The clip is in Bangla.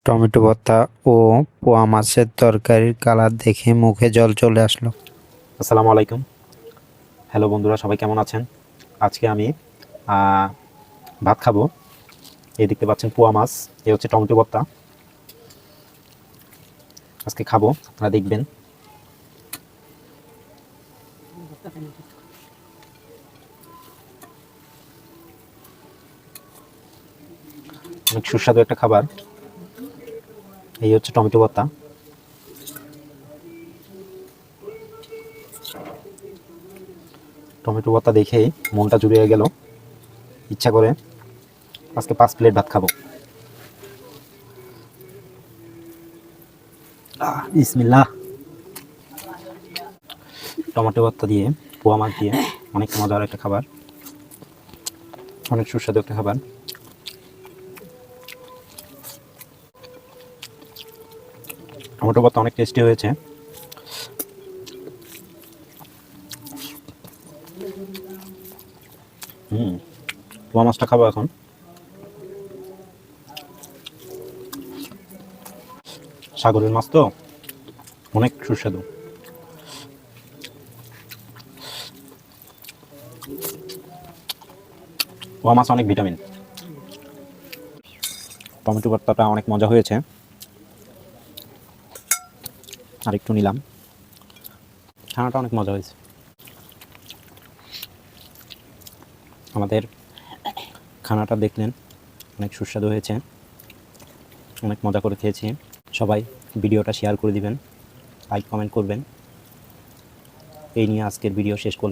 টমেটো ভর্তা ও পোয়া মাছের তরকারির কালার দেখে মুখে জল চলে আসলো। আসসালামু আলাইকুম। হ্যালো বন্ধুরা, সবাই কেমন আছেন? আজকে আমি ভাত খাবো। এই দেখতে পাচ্ছেন পোয়া মাছ, এ হচ্ছে টমেটো ভর্তা। আজকে খাবো, আপনারা দেখবেন। অনেক সুস্বাদু একটা খাবার। এই হচ্ছে টমেটো ভর্তা। টমেটো ভর্তা দেখেই মনটা জুড়িয়ে গেল, ইচ্ছা করে আজকে 5 প্লেট ভাত খাবো। বিসমিল্লাহ। টমেটো ভর্তা দিয়ে পোয়া মাছ দিয়ে অনেক মজার একটা খাবার, অনেক সুস্বাদু একটা খাবার। টমেটো ভর্তা অনেক টেস্টি হয়েছে। পোয়া মাছটা খাবো এখন। সাগরের মাছ তো অনেক সুস্বাদু। পোয়া মাছ অনেক ভিটামিন। টমেটো ভর্তাটা অনেক মজা হয়েছে। আর একটু নিলাম। খানাটা অনেক মজা হয়েছে। আমাদের খানাটা দেখলেন, অনেক সুস্বাদু হয়েছে, অনেক মজা করে খেয়েছি। সবাই ভিডিওটা শেয়ার করে দিবেন, লাইক কমেন্ট করবেন। এই নিয়ে আজকের ভিডিও শেষ করলাম।